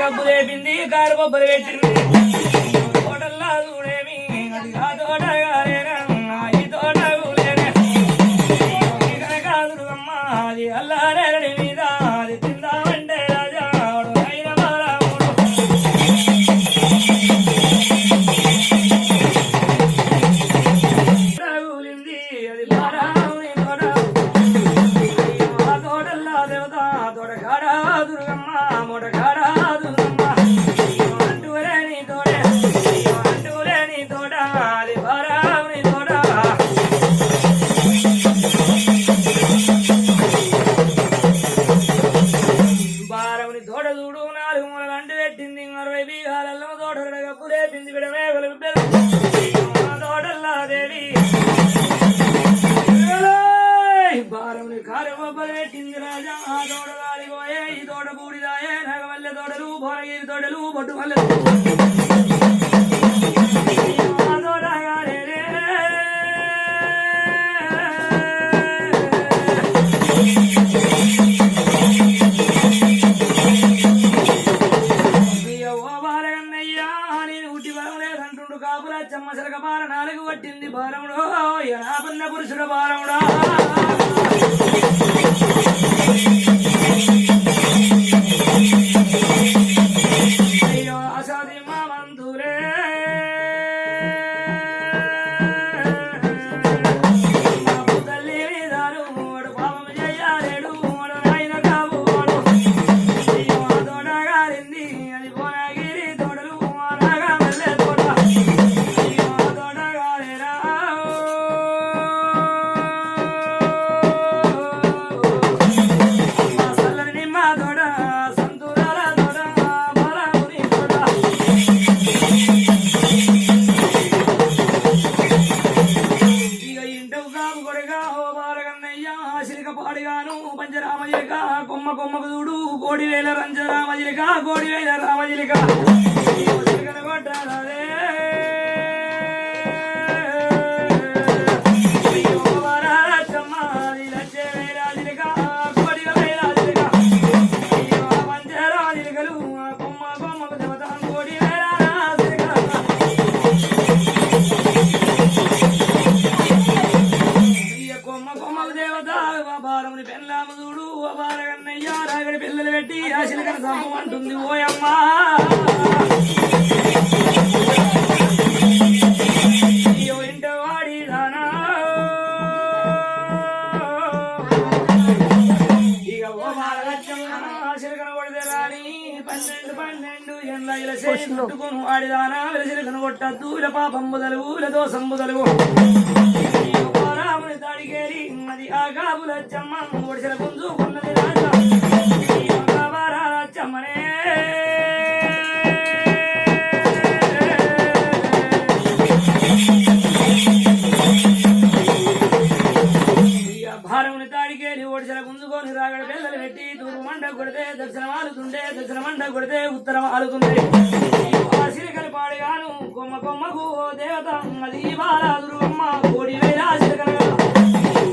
cup లేపింది car బొబ్బలు పెట్టింది తోటల్లా చూడేమి అది ఆ తోట కాలేనా ఈ తోట కూలేనే కాదు అమ్మ అది అల్లారెడి మీద అది తిందామంటే రాజా అయిన బాలముడు కూలింది అది బారాముని తోట ఆ తోటల్లా దేవత తోట కాడా దుర్గమ్మ మొట కాడా దుర్గమ్మ అంటూలేని తోట అంటూలేని తోట అది బారాముని తోట బారముని తోట చూడు 4 మూలలు అంటు పెట్టింది 60 బీగాలలో తోట కప్పు లేపింది విడమే తోటల్లా దేవి బారముని కారు బొబ్బలు పెట్టింది రాజా ఆ తోట గాలిపోయే ఈ తోట బూడిదాయే నగమల్లె తోటలు భోనగిరి తోటలు బొట్టు మల్లె ఆ తోట గాలేనే కాపులా చెమ్మసరక బార 4 పట్టింది బారముడో ఎనాపన్న పురుషుడు బారముడా అయ్యో అసాది మా మంతురే తల్లి దారు పాపం చెయ్యాలేడు ఆయన కావు అయ్యో తోట గారింది అది భోనగిరి తోటలు నాగా మల్లె తోట పంచరామజిలిక కొమ్మ కొమ్మకు చూడు కోడివేల రంజరామజిలిక కోడివేల రామజిలిక కొట్టాలే పంచరామజిలికలు కొమ్మ కొమ్మకు దేవత కోడివేల కొమ్మ కొమ్మకు దేవత బారముని పెళ్ళాము చూడు బారగన్నయ్య రాగడి పిల్లలు పెట్టి ఆశలకన సంపమంటుంది ఓయమ్మా అయ్యో ఇంట వాడి దానా ఇక ఓ బాలగచ్చమ్మ ఆశలకన కొడితే రాని 12 ఎండ్ల ఇలా చేట్టుకుని వాడిదానా విలసిలకను కొట్టద్దు ఇలా పాపం బుదలుగు ఇలా దోసం బుదలుగు రాముని తాడికేరి అది ఆ గాబుల చెమ్మ ఒడిసిన గుంజుకున్నది రాజా చెమ్మనే భారముని తాడికేరి ఒడిసిన గుంజుకొని రాగడ పిల్లలు పెట్టి తూర్పు మండ కొడితే దక్షిణం ఆలుతుండే దక్షిణ మండ కొడితే ఉత్తరం ఆలుతుంది సిరికలు పాడిగాను కొమ్మ కొమ్మకు దేవత అది బాలాదురుమ్మ కోడి వేలా సిరికలు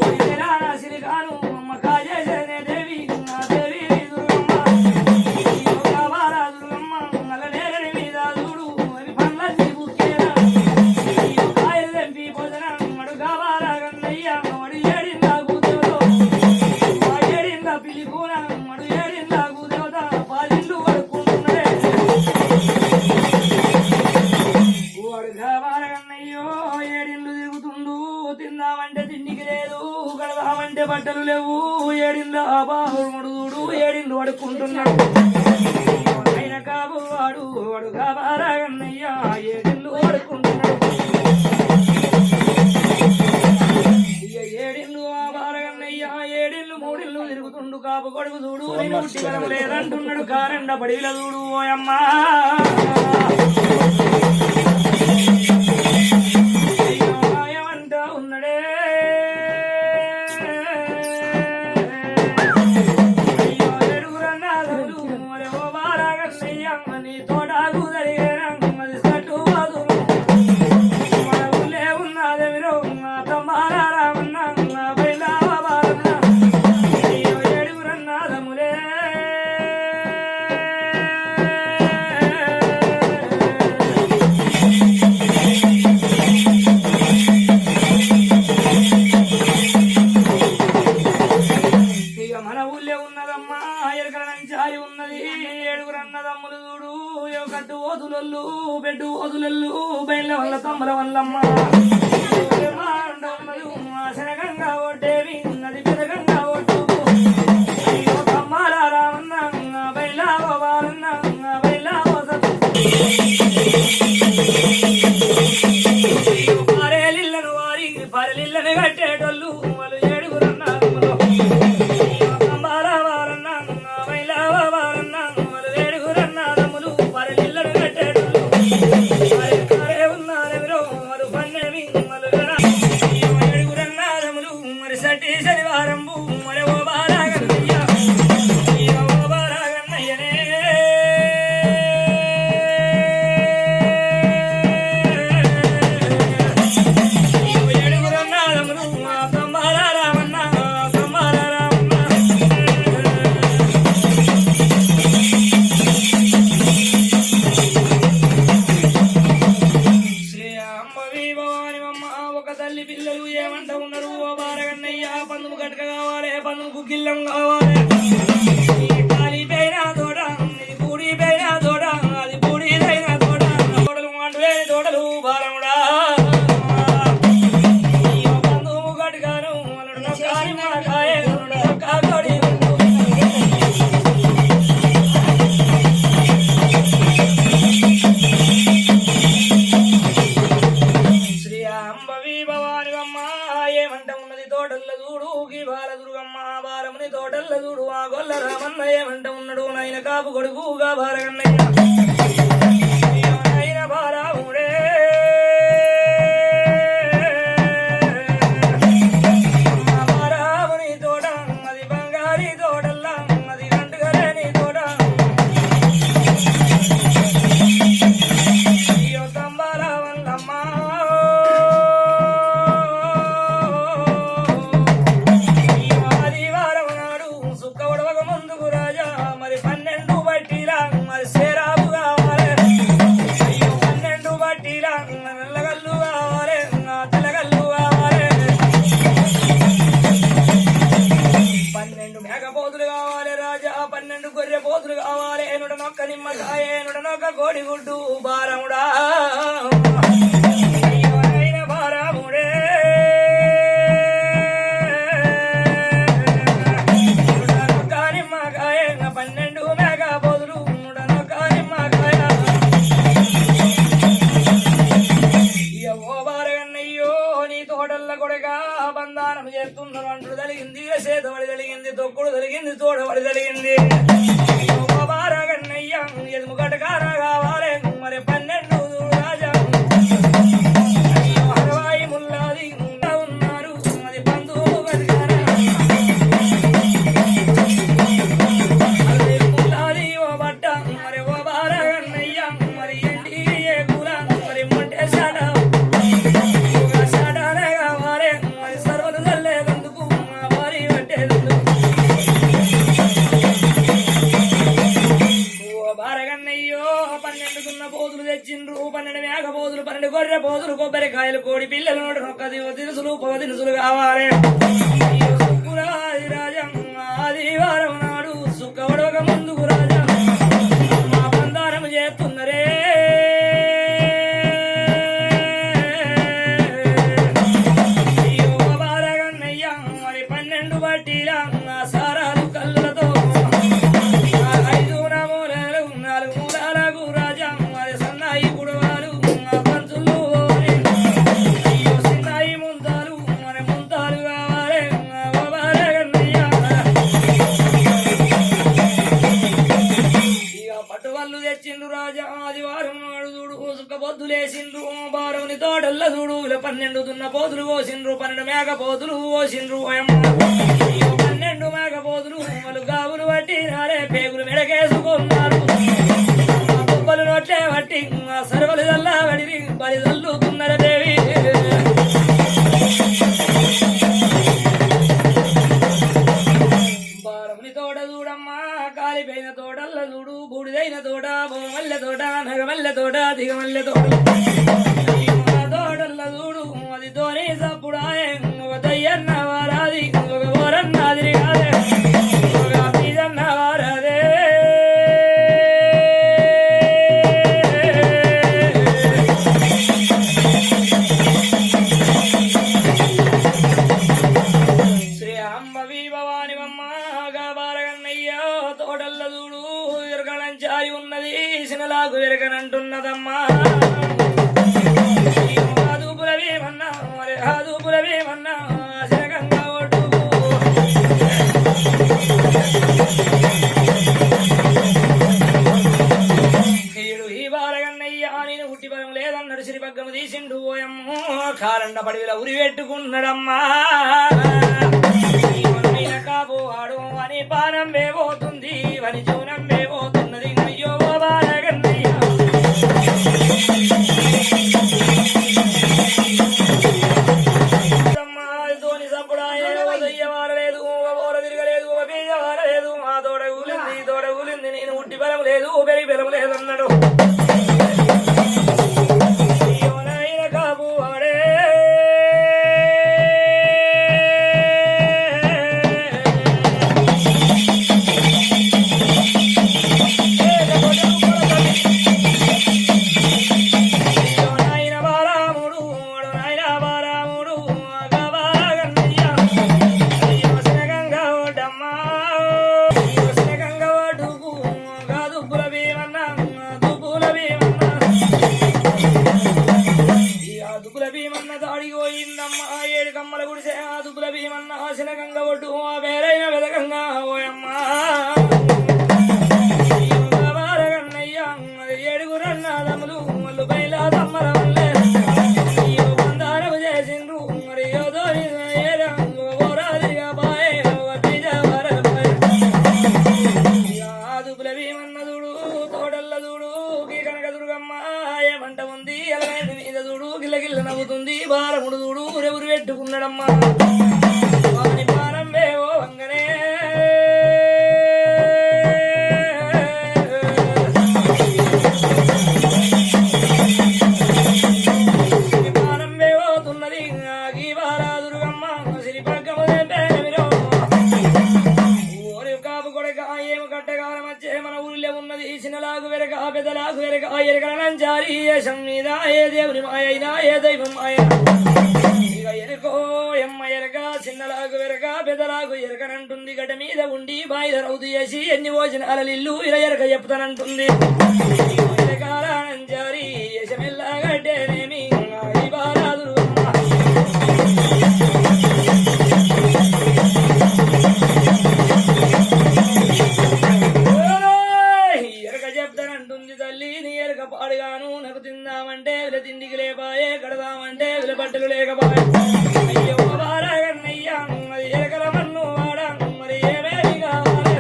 కోడి వేలా సిరికాను అమ్మ కాజేసేనే దేవి నా దేవి దుర్గమ్మ బాలాదురుమ్మ అల్లనేరని మీద చూడు అవి పండ్లన్నీ బుక్కేనా కాయలు తెంపి భోజన మడు కావాలన్నయ్య మడు ఏడిందా కూతురు ఏడిందా పిల్లి కూర మడు ఏడిందా కూదేవత పాలిళ్ళు పడుకుంటున్నదే కావాలన్నయ్యో ఏడిళ్ళు తిరుగుతుండు తిందామంటే తిండికి లేదు కడదామంటే బట్టలు లేవు ఏడిళ్ళ బాహుడు చూడు ఏడిళ్ళు పడుకుంటున్నాడు ఆయన కాబు వాడు వాడు కావాలన్నయ్యా ఏడిళ్ళు పడుకుంటున్నాడు ఏడిళ్ళు బాలగన్నయ్యా ఏడిళ్ళు 3 ఇళ్ళు తిరుగుతుండు కాపు కొడుకు చూడు నేను ఉట్టిగలం లేదంటున్నాడు కారండ పడిల చూడు ఓయమ్మా ఉన్నడే అయ్యో ఎడుగురన్నాడు ఓ బాలగన్నయ్య నీ తోడాగు జరిగేది సట్టు మన ఊళ్ళే ఉన్నదే మీరు తమ్మారామన్నా బయలా బాలన్నా అయ్యో ఎడుగురన్నాదములే ఏడుగురు అన్నదమ్ములు చూడు కట్టు ఓదులొల్లు బెడ్డు ఓదులొల్లు బయల వల్ల తమ్ముల వల్లమ్మ శనగంగా ఓటేవి నది పెరగంగా ఓటు కమ్మాల రావన్న బయలా వారన్న బయలా పారేలిల్లను వారి పారెలిల్లని కట్టేటోళ్ళు వాళ్ళు ఏడుగురు అన్నదమ్ములు కమ్మాల వారన్న బయలా వారన్న వాళ్ళు ఏడుగురు అన్నదమ్ములు పారెలిల్లను కట్టేటోళ్ళు పారే ఉన్నారెవరో వారు పన్నెమి వాళ్ళు ఏడుగురు అన్నదమ్ములు మరి సటి శనివారంబు మరి ఓ బాలాగన్నయ్య ఓ బాలాగన్నయ్యనే ఏడుగురు అన్నదమ్ములు కమ్మాల రామన్న కమ్మాల రామన్న శ్రీ అమ్మవి భవానివమ్మ ఒక తల్లి పిల్లలు ఏమంట ఉన్నారు ఓ బారగన్నయ్య పందుము గట్క కావాలి పందుము గిల్లం కావాలి ఈ కాలిపోయిన తోట ఇది పూడిపోయిన తోట అది పూడిదైన తోట తోటలు మండువేని తోటలు బాలముడా ఈ పందుము గట్కాను అల్లుడు నొక్కాని మనకాయ అల్లుడు నొక్కా తోడి శ్రీ అంబవి భవానివమ్మ ఏమంట ఉన్నది తోటల్ల చూడు గీ బాల దుర్గమ్మ బాలముని తోటల్ల చూడు ఆ గొల్ల రామన్న ఏమంట ఉన్నాడు నాయన కాపు కొడుకుగా బాలగన్నయ్య నాయన బారాముడే బారాముని తోట అది బంగారి తోటల్ల అది గంటుగలేని తోట అయ్యో తంబాల వల్లమ్మ ఆదివారం నాడు సుక్క ఉడవక ముందుకు రాజా మరి 12 బట్టిలా మరి సేరాబు కావాలి అయ్యో 12 బట్టిలా నల్లగల్లు కావాలి తెల్లగల్లు కావాలి 12 మేకపోతులు కావాలి రాజా 12 గొర్రె పోతులు కావాలి ఏనుడ నొక్క నిమ్మకాయ ఏనుడ నొక్క కోడిగుడ్డు బారముడా అయ్యో నాయన బారముడే నొక్క నిమ్మకాయ 12 మేకపోతులు నొక్క నిమ్మకాయ ఓ బారగన్నయ్యో నీ తోటల్ల కొడగా బంధానం చేస్తున్నారు అంటుడు తలిగింది చేతబడి తలిగింది తొక్కుడు తలిగింది తోడబడి తలిగింది ఓ బారగన్నయ్య ఎదుము గటకార కావాలి మరి 12 రాజా అయ్యో హరవాయి ముల్లాది ఉన్నారు అది బంధువు గటకార ముల్లాది ఓ బట్ట మరి ఓ బారగన్నయ్య మరి ఎండి ఏ కూల మరి మొంటే సాడ సాడనే కావాలి మరి సర్వలు చల్లేదందుకు వారి పట్టేదందుకు ఓ బారగన్నయ్యో 12 దున్న పోతులు తెచ్చిండ్రు 12 మేక పోతులు 12 గొర్రె పోతులు కొబ్బరికాయలు కోడి పిల్లలు నోటి నొక్క దినుసులు పొగ దినుసులు కావాలి అయ్యో సుక్కురాది రాజా ఆదివారం నాడు సుక్క ఉడవక ముందుకు రాజా మా బంధారం చేస్తున్నరే అయ్యో బారగన్నయ్య మరి 12 బట్టిలా సారాలు కళ్ళతో 5 నమూనాలు 4 మూలాలకు రాజా మరి సన్నాయి కుడవాలు పంచులు అయ్యో సిన్నాయి ముంతాలు మరి ముంతాలు కావాలి ఓ బారగన్నయ్య ఇక పట్టువల్లు తెచ్చిండు రాజా ఆదివారం నాడు చూడు సుక్క పొద్దులేసిండ్రు బారుని తోటల్ల చూడు 12 దున్న పోతులు కోసిండ్రు 12 మేక పోతులు కోసిండ్రు అయ్యో 12 మేక పోతులు వాళ్ళు గాబులు పట్టి నారే పేగులు మెడకేసుకున్నారు దుబ్బలు నోట్లే పట్టి సర్వలు చల్లా పడి బలి చల్లుతున్నారు దేవి బారముని తోట చూడమ్మా కాలిపోయిన తోటల్ల చూడు బూడిదైన తోట బొమ్మల్లె తోట నగమల్లె తోట దిగమల్లె తోట తోటల్ల చూడు అది తోనే సప్పుడాయే ఒక దయ్యన్న వారాది ఒక ఓరన్న తిరిగాదే ఒక బీజన్న వారదే ఉన్నది శినలాగు ఎరగనంటున్నదమ్మా దూపులవేమన్నా మరి ఆ దూపులవేమన్నా శరగంగా ఒడ్డు ఈ బాలగన్నయ్య నేను పుట్టి బలం లేదన్నాడు సిరిపగ్గము తీసిండు ఓయమ్మో కారండ పడివిలా ఉరి పెట్టుకున్నాడమ్మా కాపు ఆడు అని పానం పోతుంది అని జూనం పోతున్నది అయ్యో బాలగన్నయ్య తోని సప్పుడాయవారలేదు ఓర తిరగలేదు బీజ వారలేదు ఆ తోడ ఊలింది నేను ఉట్టి బలం లేదు పెరిగి బలం లేదు అన్నాడు కాపు ఆడే బాలముడు చూడు ఊరెవురు పెట్టుకున్నాడమ్మా వాని పానం వేవో వంగనే పానం వేవోతున్నది ఈ బాలాదురుగమ్మ సిరిపగ్గము మీరు ఓరి కాపు కొడక ఏమి కట్టగాలం వచ్చే మన ఊరిలో ఉన్నది చిన్నలాగు వెరక పెద్దలాగు వెరక ఎరకనంచారి ఏషం మీద ఏ దేవుని మాయ అయినా ఏ దైవం మాయ ఎరుకో ఎమ్మ ఎరక చిన్నలాగు ఎరక పెద్దలాగు ఎరకనంటుంది గడ్డ మీద ఉండి బాయిల రౌతు చేసి ఎన్ని భోజనాల ఇల్లు ఇలా ఎరక చెప్తానంటుంది ఎరకాలంచారి యశమెల్లా గడ్డేనేమి బాలాదురు ఎరక చెప్తానంటుంది తల్లి నీ ఎరక పాడుగాను నాకు తిందామంటే వీళ్ళ తిండికి లేపాయే కడదామంటే వీళ్ళ బట్టలు లేకపాయే అయ్యో బాలగన్నయ్య అది ఎరకల మన్ను వాడా మరి ఏమేమి కావాలి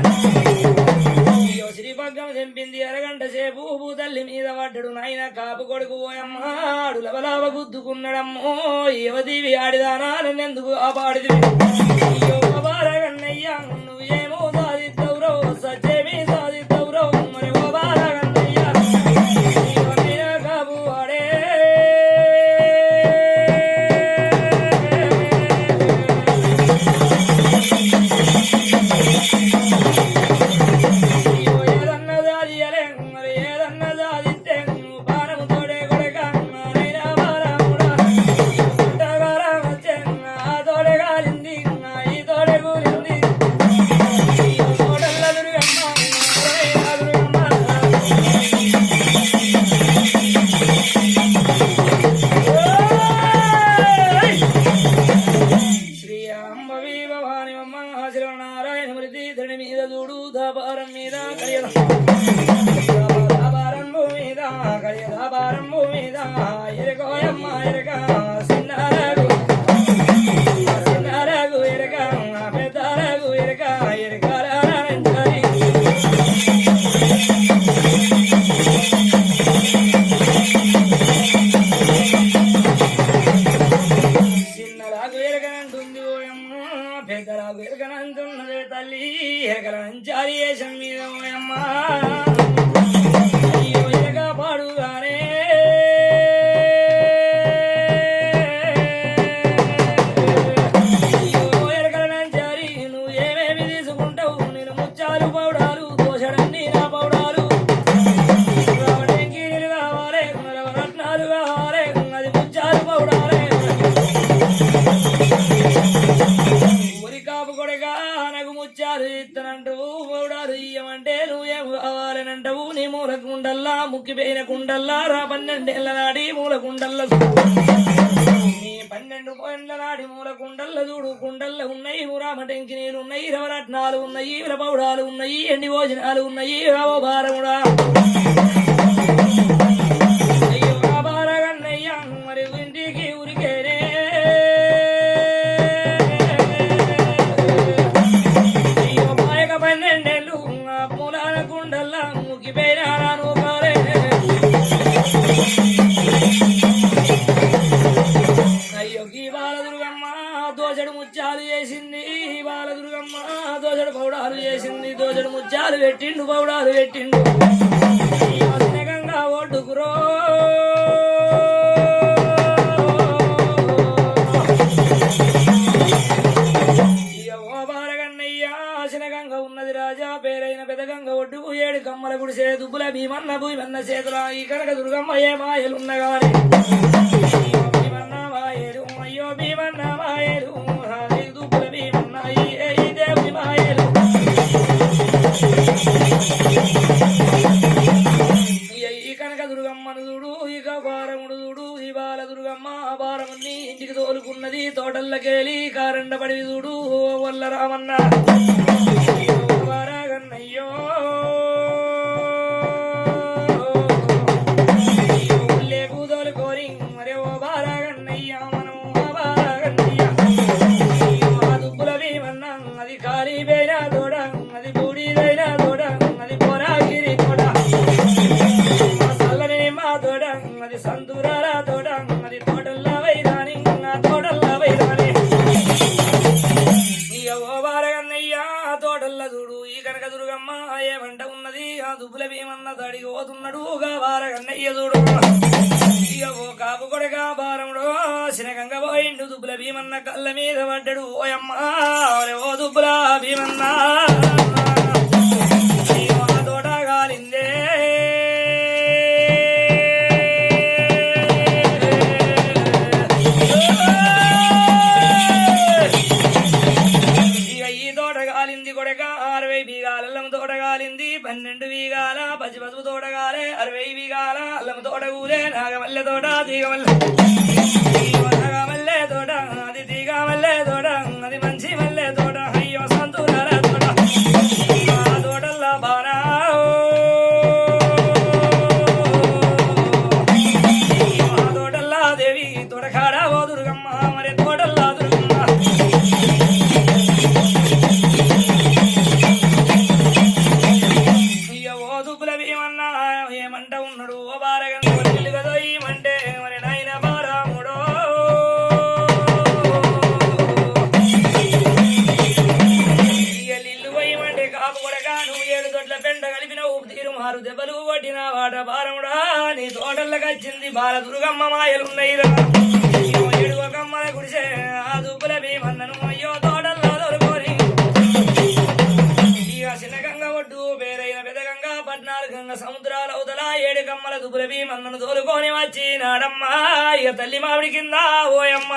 అయ్యో శ్రీపగ్గం చెంపింది అరగంట సేపు తల్లి మీద పడ్డడు నాయన కాపు కొడుకు పోయమ్మాడు లవలావ గుద్దుకున్నాడమ్మో యువతీవి ఆడిదానా నన్నెందుకు ఆ పాడిది అయ్యో బాలగన్నయ్య నువ్వేమో సాధిద్దవురో సత్యమే సాధిద్దవురో మరి ఓ బాలగన్నయ్య కాపు వాడే కుండల్లా ముక్కిపోయిన కుండల్లా రా 12 ఏళ్ల నాడి మూల కుండల్ల 12 ఏళ్ల నాడి మూల కుండల్ల చూడు కుండల్ల ఉన్నాయి ఊరామటంకి నీరు ఉన్నాయి రవరత్నాలు ఉన్నాయి విలపౌడాలు ఉన్నాయి ఎండి భోజనాలు ఉన్నాయి రావో భారముడా అయ్యో భారగన్నయ్య మరి ఇంటికి ఉరికేనే అయ్యో పాయక 12 ఏళ్ళు మూలాన కుండల్లా ముక్కిపోయినా రాను కాలే అయ్యో ఈ బాలదుర్గమ్మ దోచడు ముత్యాలు చేసింది బాలదుర్గమ్మ దోచడు పౌడాలు చేసింది దోచడు ముత్యాలు పెట్టిండు పౌడాలు పెట్టిండు స్నేహంగా ఒడ్డుకురో శనగంగా ఉన్నది రాజా పేరైన పెదగంగ ఒడ్డుకు 7 కమ్మల గుడిసే దుబ్బుల భీమన్న భూమన్న చేతుల ఈ కనక దుర్గమ్మ ఏ మాయలున్నగాని భీమన్న మాయలు అయ్యో భీమన్న మాయలు దుబ్బుల భీమన్న ఈ దేవుని మాయలు ఈ కనక దుర్గమ్మను చూడు ఇక భారముడు చూడు ఈ బాల దుర్గమ్మ భారముని ఇంటికి తోలుకున్నది తోటల్లకేలి కారండ పడివి చూడు వల్ల రామన్న వారాగన్నయ్యో లేకు తోలుకోరి మరే ఓ బారాగన్నయ్య మనం బారాగన్నయ్య దుబ్బుల భీమన్న అది ఖాళీ పోయినా తోడ అది బూడిదైనా తోడ అది పోరాగిరి తోడ చల్లని మా తోడ అది సంతూరాల తోడ అది తోటల్లా వైరాని నా తోటల్లా వైరాని ఓ బారగన్నయ్య తోటల్లా చూడు ఈ కనక దుర్గమ్మ ఏమంట ఉన్నది ఆ దుబ్బుల భీమన్న తడిగి పోతున్నాడు బారగన్నయ్య చూడు ఇక ఓ కాపు కొడగా భారముడు శనగంగా పోయిండు దుబ్బుల భీమన్న కళ్ళ మీద పడ్డాడు ఓయమ్మ ఓ దుబ్బుల భీమన్న తోట గాలిందే కొడక 60 బీగాల అల్లం తోటగాలింది 12 బీగాల పచ్చి పసుపు తోటగాలే 60 బీగాల అల్లం తోట కూలే నాగమల్లె తోట తీగమల్లె నాగమల్లె తోట అది తీగమల్లె తోట అది మంచి మల్లె తోట అయ్యో సంతూరాల తోట ఆ తోటల్లా బానా తోటల్లా దేవి తోటకాడ ఓ దుర్గమ్మ మరి తోటల్లా దుర్గమ్మ ఏమంట ఉన్నాడు ఓ బారగంట కదా ఏమంటే మరి నాయన బారాముడో ఇల్లు పోయమంటే కాపు కొడగా నువ్వు 7 దొడ్ల పెండ కలిపిన ఊపు తీరు మారు దెబ్బలు కొట్టిన వాట బారముడా నీ తోటల్లోకి వచ్చింది బాల దుర్గమ్మ మాయలున్నాయి 7 కమ్మల గుడిసే ఆ దుబ్బుల భీమన్నను అయ్యో తోటల్లో దొరుకోని ఇక చిన్నగంగ ఒడ్డు పేరైన పెదగంగ 14 గంగ సముద్రాల అవతల 7 కమ్మల దుబ్బుల భీమన్నను తోలుకొని వచ్చి నాడమ్మ ఇక తల్లి మామిడి కింద ఓయమ్మ